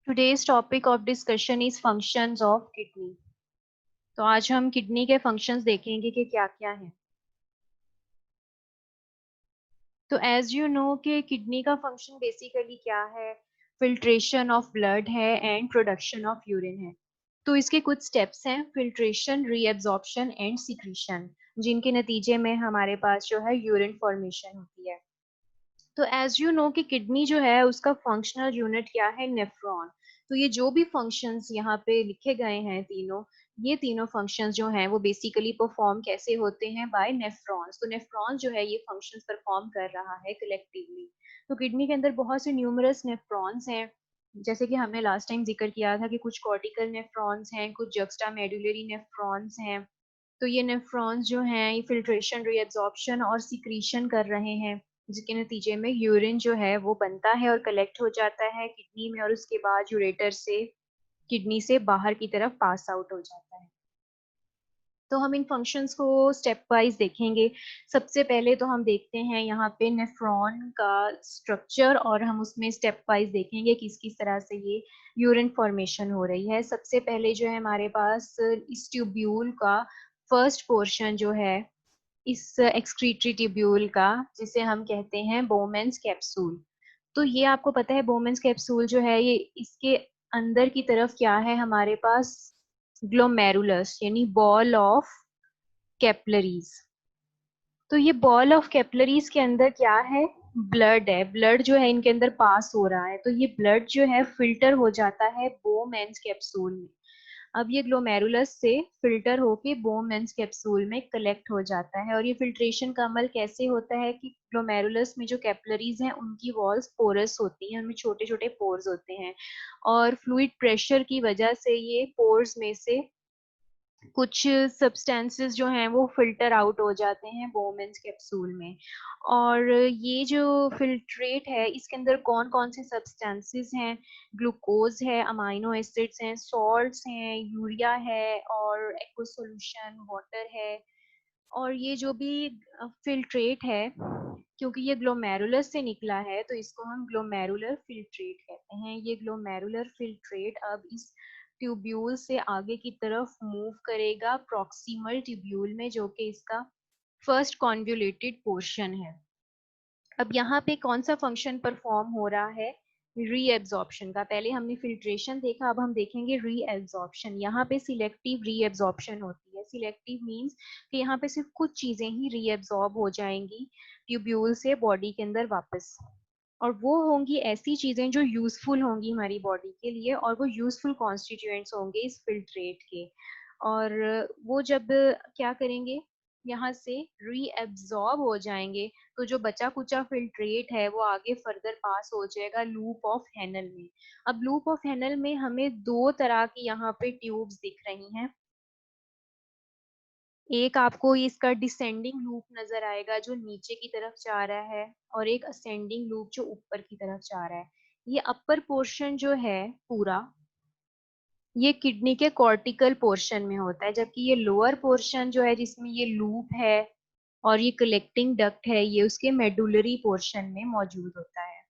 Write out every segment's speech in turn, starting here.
Today's topic of discussion is functions of kidney. तो आज हम किडनी के फंक्शंस देखेंगे कि क्या क्या हैं। तो एज यू नो कि किडनी का फंक्शन बेसिकली क्या है, फिल्ट्रेशन ऑफ ब्लड है एंड प्रोडक्शन ऑफ यूरिन है। तो इसके कुछ स्टेप्स हैं, फिल्ट्रेशन, रीएब्जॉर्प्शन एंड सिक्रीशन, जिनके नतीजे में हमारे पास जो है यूरिन फॉर्मेशन होती है। तो एज यू नो कि किडनी जो है उसका फंक्शनल यूनिट क्या है, नेफ्रॉन। तो ये जो भी फंक्शंस यहाँ पे लिखे गए हैं तीनों, ये तीनों फंक्शंस जो हैं वो बेसिकली परफॉर्म कैसे होते हैं, बाय नेफ्रॉन्स। तो नेफ्रॉन जो है ये फंक्शंस परफॉर्म कर रहा है कलेक्टिवली। तो किडनी के अंदर बहुत से न्यूमरस नेफ्रॉन्स हैं, जैसे कि हमने लास्ट टाइम जिक्र किया था कि कुछ कॉर्टिकल नेफ्रॉन्स हैं, कुछ जक्स्टा मेडुलरी नेफ्रॉन्स हैं। तो ये नेफ्रॉन्स जो हैं ये फिल्ट्रेशन, रीएब्जॉर्प्शन और सिक्रीशन कर रहे हैं, जिसके नतीजे में यूरिन जो है वो बनता है और कलेक्ट हो जाता है किडनी में, और उसके बाद यूरेटर से किडनी से बाहर की तरफ पास आउट हो जाता है। तो हम इन फंक्शंस को स्टेप वाइज देखेंगे। सबसे पहले तो हम देखते हैं यहाँ पे नेफ्रॉन का स्ट्रक्चर, और हम उसमें स्टेप वाइज देखेंगे किस किस तरह से ये यूरिन फॉर्मेशन हो रही है। सबसे पहले जो है हमारे पास इस ट्यूब्यूल का फर्स्ट पोर्शन जो है, इस एक्सक्रीटरी ट्यूब्यूल का, जिसे हम कहते हैं बोमेन्स कैप्सूल। तो ये आपको पता है बोमेन्स कैप्सूल जो है ये, इसके अंदर की तरफ क्या है हमारे पास, ग्लोमेरुलस यानी बॉल ऑफ कैपलरीज। तो ये बॉल ऑफ कैपलरीज के अंदर क्या है, ब्लड है। ब्लड जो है इनके अंदर पास हो रहा है, तो ये ब्लड जो है फिल्टर हो जाता है बोमेन्स कैप्सूल में। अब ये ग्लोमेरुलस से फिल्टर होके बोमेन्स कैप्सूल में कलेक्ट हो जाता है। और ये फिल्ट्रेशन का अमल कैसे होता है कि ग्लोमेरुलस में जो कैपिलरीज हैं उनकी वॉल्स पोरस होती हैं, उनमें छोटे छोटे पोर्स होते हैं, और फ्लूइड प्रेशर की वजह से ये पोर्स में से कुछ सब्सटेंसेस जो हैं वो फिल्टर आउट हो जाते हैं बोमेन्स कैप्सूल में। और ये जो फिल्ट्रेट है इसके अंदर कौन कौन से सब्सटेंसेस हैं, ग्लूकोज है, अमाइनो एसिड्स हैं, सॉल्ट्स हैं, यूरिया है, और एक्व सॉल्यूशन वाटर है। और ये जो भी फिल्ट्रेट है, क्योंकि ये ग्लोमेरुलस से निकला है तो इसको हम ग्लोमेरुलर फिल्ट्रेट कहते हैं। ये ग्लोमेरुलर फिल्ट्रेट अब इस ट्यूब्यूल से आगे की तरफ मूव करेगा प्रॉक्सिमल ट्यूब्यूल में, जो कि इसका फर्स्ट कॉन्वोल्यूटेड पोर्शन है। अब यहाँ पे कौन सा फंक्शन परफॉर्म हो रहा है, रीएब्जॉर्प्शन का। पहले हमने फिल्ट्रेशन देखा, अब हम देखेंगे रीएब्जॉर्प्शन। यहाँ पे सिलेक्टिव रीएब्जॉर्प्शन होती है। सिलेक्टिव मींस कि यहाँ पे सिर्फ कुछ चीजें ही रीएब्जॉर्ब हो जाएंगी ट्यूब्यूल से बॉडी के अंदर वापस, और वो होंगी ऐसी चीजें जो यूजफुल होंगी हमारी बॉडी के लिए, और वो यूजफुल कॉन्स्टिट्यूएंट्स होंगे इस फिल्ट्रेट के। और वो जब क्या करेंगे, यहाँ से रीएब्जॉर्ब हो जाएंगे, तो जो बचा कुचा फिल्ट्रेट है वो आगे फर्दर पास हो जाएगा लूप ऑफ हेनल में। अब लूप ऑफ हेनल में हमें दो तरह की यहाँ पे ट्यूब्स दिख रही हैं। एक आपको इसका डिसेंडिंग लूप नजर आएगा जो नीचे की तरफ जा रहा है, और एक असेंडिंग लूप जो ऊपर की तरफ जा रहा है। ये अपर पोर्शन जो है पूरा, ये किडनी के कॉर्टिकल पोर्शन में होता है, जबकि ये लोअर पोर्शन जो है जिसमें ये लूप है और ये कलेक्टिंग डक्ट है, ये उसके मेडुलरी पोर्शन में मौजूद होता है।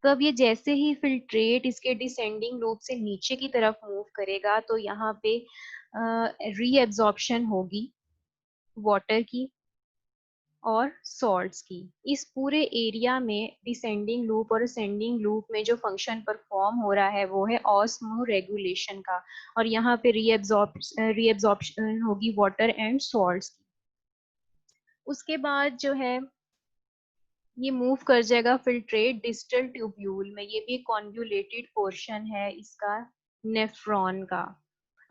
तो अब ये जैसे ही फिल्ट्रेट इसके डिसेंडिंग लूप से नीचे की तरफ मूव करेगा तो यहाँ पे रीएब्जॉर्प्शन होगी वाटर की और सॉल्ट्स की। इस पूरे एरिया में डिसेंडिंग लूप और असेंडिंग लूप में जो फंक्शन परफॉर्म हो रहा है वो है ऑस्मो रेगुलेशन का, और यहाँ पे रीएब्जॉर्प्शन होगी वाटर एंड सॉल्ट्स की। उसके बाद जो है ये मूव कर जाएगा फिल्ट्रेट डिस्टल ट्यूब्यूल में। ये भी कॉन्वोल्यूटेड पोर्शन है इसका नेफ्रॉन का।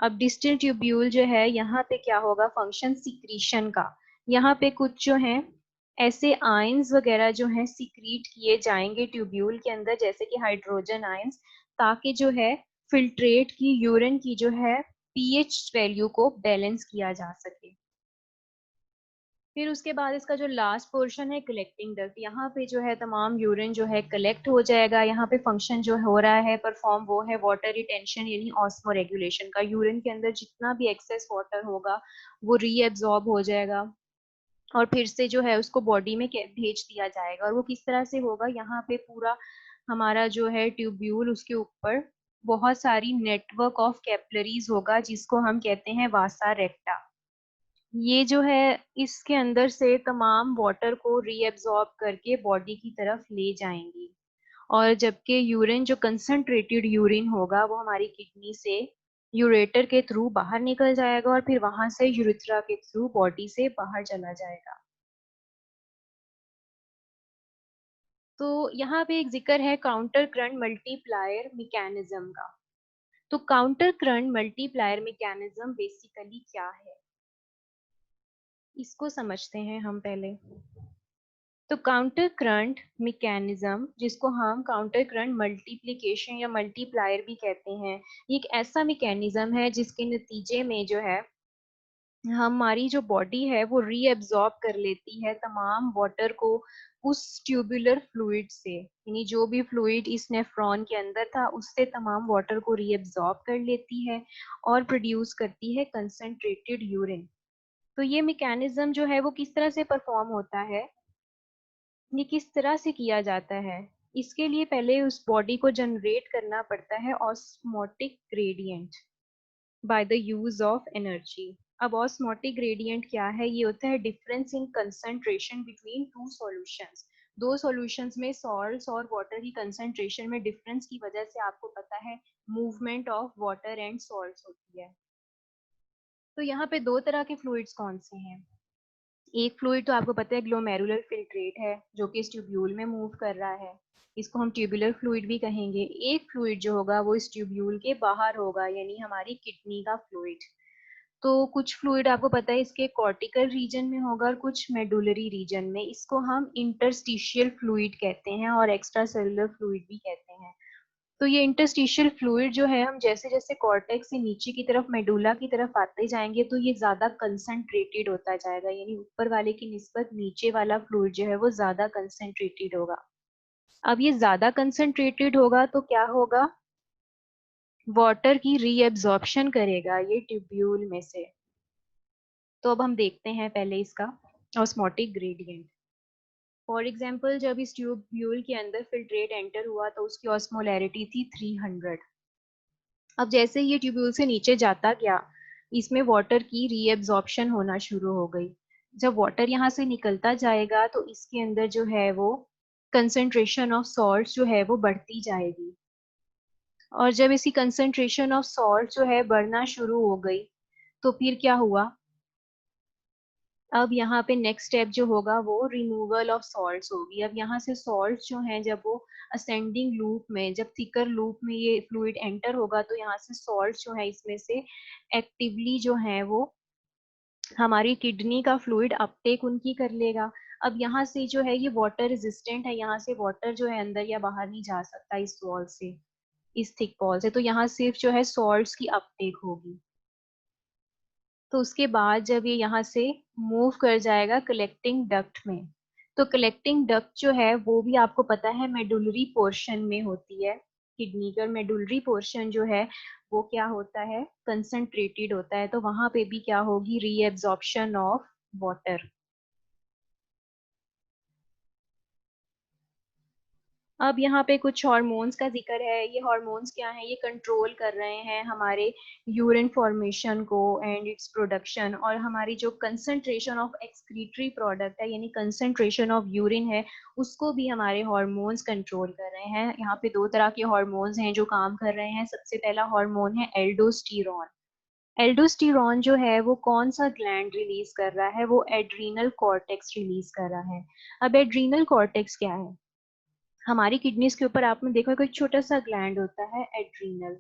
अब डिस्टल ट्यूब्यूल जो है यहाँ पे क्या होगा, फंक्शन सिक्रीशन का। यहाँ पे कुछ जो है ऐसे आयंस वगैरह जो हैं सिक्रीट किए जाएंगे ट्यूब्यूल के अंदर, जैसे कि हाइड्रोजन आयंस, ताकि जो है फिल्ट्रेट की यूरिन की जो है पीएच वैल्यू को बैलेंस किया जा सके। फिर उसके बाद इसका जो लास्ट पोर्शन है कलेक्टिंग डक्ट, यहाँ पे जो है तमाम यूरिन जो है कलेक्ट हो जाएगा। यहाँ पे फंक्शन जो हो रहा है परफॉर्म वो है वाटर रिटेंशन यानी ऑस्मो रेगुलेशन का। यूरिन के अंदर जितना भी एक्सेस वाटर होगा वो रीएब्जॉर्ब हो जाएगा और फिर से जो है उसको बॉडी में भेज दिया जाएगा। और वो किस तरह से होगा, यहाँ पे पूरा हमारा जो है ट्यूब्यूल उसके ऊपर बहुत सारी नेटवर्क ऑफ कैपिलरीज होगा जिसको हम कहते हैं वासा रेक्टा। ये जो है इसके अंदर से तमाम वाटर को रीएब्जॉर्ब करके बॉडी की तरफ ले जाएंगी। और जबकि यूरिन जो कंसंट्रेटेड यूरिन होगा वो हमारी किडनी से यूरेटर के थ्रू बाहर निकल जाएगा और फिर वहां से यूरिथ्रा के थ्रू बॉडी से बाहर चला जाएगा। तो यहाँ पे एक जिक्र है काउंटर करंट मल्टीप्लायर मैकेनिज्म का। तो counter current multiplier mechanism basically क्या है, इसको समझते हैं हम पहले। तो काउंटर करंट मैकेनिज्म, जिसको हम काउंटर करंट मल्टीप्लिकेशन या मल्टीप्लायर भी कहते हैं, ये एक ऐसा मैकेनिज्म है जिसके नतीजे में जो है हमारी जो बॉडी है वो रीएब्जॉर्ब कर लेती है तमाम वाटर को उस ट्यूबुलर फ्लूइड से, यानी जो भी फ्लूइड इस नेफ्रॉन के अंदर था उससे तमाम वाटर को रीएब्जॉर्ब कर लेती है और प्रोड्यूस करती है कंसंट्रेटेड यूरिन। तो ये मैकेनिज्म जो है वो किस तरह से परफॉर्म होता है, ये किस तरह से किया जाता है, इसके लिए पहले उस बॉडी को जनरेट करना पड़ता है osmotic gradient by the use of energy. अब ऑस्मोटिक ग्रेडियंट क्या है, ये होता है difference in concentration between two solutions. दो सॉल्यूशंस में सॉल्ट्स और वाटर की कंसंट्रेशन में डिफरेंस की वजह से आपको पता है movement of water and salts होती है। तो यहाँ पे दो तरह के फ्लूइड्स कौन से हैं, एक फ्लूइड तो आपको पता है ग्लोमेरुलर फिल्ट्रेट है जो कि इस ट्यूब्यूल में मूव कर रहा है, इसको हम ट्यूबुलर फ्लूइड भी कहेंगे। एक फ्लूइड जो होगा वो इस ट्यूब्यूल के बाहर होगा, यानी हमारी किडनी का फ्लूइड। तो कुछ फ्लूइड आपको पता है इसके कॉर्टिकल रीजन में होगा और कुछ मेडुलरी रीजन में, इसको हम इंटरस्टिशियल फ्लूइड कहते हैं और एक्स्ट्रा सेलुलर फ्लूइड भी कहते हैं। तो ये इंटरस्टिशियल फ्लूइड जो है हम जैसे जैसे कॉर्टेक्स से नीचे की तरफ मेडुला की तरफ आते जाएंगे तो ये ज्यादा कंसंट्रेटेड होता जाएगा, यानी ऊपर वाले की निस्बत नीचे वाला फ्लूइड जो है वो ज्यादा कंसंट्रेटेड होगा। अब ये ज्यादा कंसंट्रेटेड होगा तो क्या होगा, वाटर की रीएब्जॉर्प्शन करेगा ये ट्यूब्यूल में से। तो अब हम देखते हैं पहले इसका ऑस्मोटिक ग्रेडियंट। फॉर एग्जाम्पल जब इस ट्यूब्यूल के अंदर फिल्ट्रेट एंटर हुआ तो उसकी ऑस्मोलैरिटी थी 300। अब जैसे ये ट्यूब्यूल से नीचे जाता गया इसमें वाटर की रीएब्जॉर्प्शन होना शुरू हो गई। जब वाटर यहाँ से निकलता जाएगा तो इसके अंदर जो है वो कंसंट्रेशन ऑफ सॉल्ट जो है वो बढ़ती जाएगी। और जब इसकी कंसंट्रेशन ऑफ सॉल्ट जो है बढ़ना शुरू हो गई तो फिर क्या हुआ, अब यहाँ पे नेक्स्ट स्टेप जो होगा वो रिमूवल ऑफ सॉल्ट्स होगी। अब यहाँ से सॉल्ट्स जो हैं जब वो असेंडिंग लूप में, जब थिकर लूप में ये फ्लूइड एंटर होगा तो यहाँ से सॉल्ट्स जो है इसमें से एक्टिवली जो है वो हमारी किडनी का फ्लूइड अपटेक उनकी कर लेगा। अब यहाँ से जो है ये वाटर रेजिस्टेंट है, यहाँ से वाटर जो है अंदर या बाहर नहीं जा सकता इस वॉल से, इस थिक वॉल से, तो यहाँ सिर्फ जो है सॉल्ट्स की अपटेक होगी। तो उसके बाद जब ये यहाँ से मूव कर जाएगा कलेक्टिंग डक्ट में, तो कलेक्टिंग डक्ट जो है वो भी आपको पता है मेडुलरी पोर्शन में होती है किडनी का। मेडुलरी पोर्शन जो है वो क्या होता है, कंसंट्रेटेड होता है, तो वहां पे भी क्या होगी, रीएब्जॉर्प्शन ऑफ वाटर। अब यहाँ पे कुछ हार्मोन्स का जिक्र है। ये हार्मोन्स क्या हैं, ये कंट्रोल कर रहे हैं हमारे यूरिन फॉर्मेशन को एंड इट्स प्रोडक्शन, और हमारी जो कंसंट्रेशन ऑफ एक्सक्रीटरी प्रोडक्ट है यानी कंसंट्रेशन ऑफ यूरिन है उसको भी हमारे हार्मोन्स कंट्रोल कर रहे हैं। यहाँ पे दो तरह के हार्मोन्स हैं जो काम कर रहे हैं। सबसे पहला हार्मोन है एल्डोस्टेरॉन। एल्डोस्टेरॉन जो है वो कौन सा ग्लैंड रिलीज कर रहा है, वो एड्रीनल कॉर्टेक्स रिलीज कर रहा है। अब एड्रीनल कॉर्टेक्स क्या है, हमारी किडनीज के ऊपर आपने देखा कोई छोटा सा ग्लैंड होता है एड्रीनल।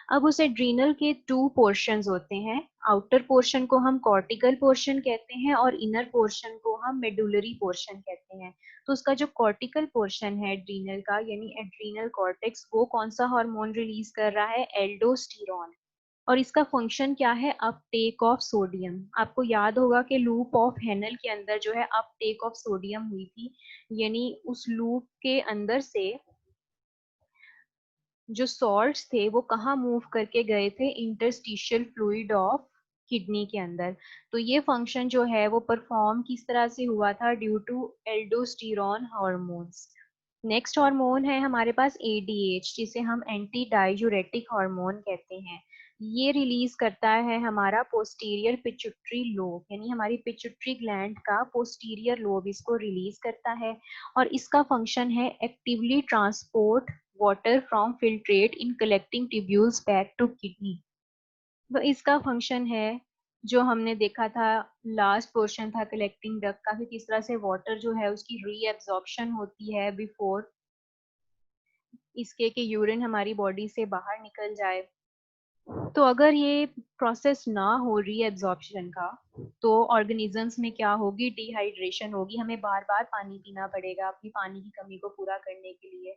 अब उस एड्रीनल के टू पोर्शंस होते हैं, आउटर पोर्शन को हम कॉर्टिकल पोर्शन कहते हैं और इनर पोर्शन को हम मेडुलरी पोर्शन कहते हैं। तो उसका जो कॉर्टिकल पोर्शन है एड्रीनल का यानी एड्रीनल कॉर्टेक्स, वो कौन सा हार्मोन रिलीज कर रहा है, एल्डोस्टेरॉन। और इसका फंक्शन क्या है, अपटेक ऑफ सोडियम। आपको याद होगा कि लूप ऑफ हेनल के अंदर जो है अपटेक ऑफ सोडियम हुई थी, यानी उस लूप के अंदर से जो सॉल्ट्स थे वो कहाँ मूव करके गए थे, इंटरस्टिशियल फ्लूइड ऑफ किडनी के अंदर। तो ये फंक्शन जो है वो परफॉर्म किस तरह से हुआ था, due to aldosterone hormones. Next hormone है हमारे पास एडीएच, जिसे हम एंटी डाययूरेटिक हार्मोन कहते हैं। ये रिलीज करता है हमारा पोस्टीरियर पिट्यूटरी लोब, यानी हमारी पिट्यूटरी ग्लैंड का पोस्टीरियर लोब इसको रिलीज करता है। और इसका फंक्शन है actively transport water from filtrate in collecting tubules back to kidney. तो इसका फंक्शन है, जो हमने देखा था, लास्ट पोर्शन था कलेक्टिंग डक्ट का, कि किस तरह से वाटर जो है उसकी रीएब्जॉर्प्शन होती है बिफोर इसके कि यूरिन हमारी बॉडी से बाहर निकल जाए। तो अगर ये प्रोसेस ना हो रीएब्जॉर्प्शन का, तो ऑर्गेनिजम्स में क्या होगी, डिहाइड्रेशन होगी, हमें बार बार पानी पीना पड़ेगा अपनी पानी की कमी को पूरा करने के लिए।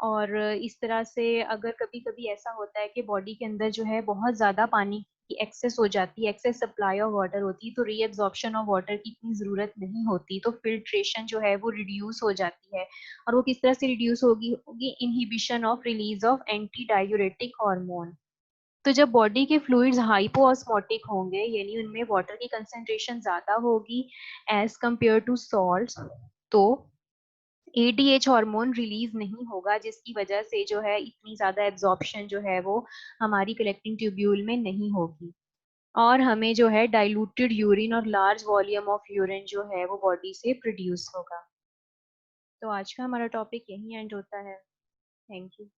और इस तरह से अगर कभी कभी ऐसा होता है कि बॉडी के अंदर जो है बहुत ज्यादा पानी की एक्सेस हो जाती है, एक्सेस सप्लाई ऑफ वाटर होती है, तो रीएब्जॉर्प्शन ऑफ वाटर की इतनी जरूरत नहीं होती, तो फिल्ट्रेशन जो है वो रिड्यूस हो जाती है। और वो किस तरह से रिड्यूस होगी inhibition of release of anti diuretic hormone. तो जब बॉडी के फ्लूइड्स हाइपोऑस्मोटिक होंगे, यानी उनमें वाटर की कंसेंट्रेशन ज्यादा होगी एज कंपेयर टू सॉल्ट्स, तो एडीएच हार्मोन रिलीज नहीं होगा, जिसकी वजह से जो है इतनी ज्यादा एब्जॉर्प्शन जो है वो हमारी कलेक्टिंग ट्यूब्यूल में नहीं होगी। और हमें जो है डाइल्यूटेड यूरिन और लार्ज वॉल्यूम ऑफ यूरिन जो है वो बॉडी से प्रोड्यूस होगा। तो आज का हमारा टॉपिक यही एंड होता है। Thank you.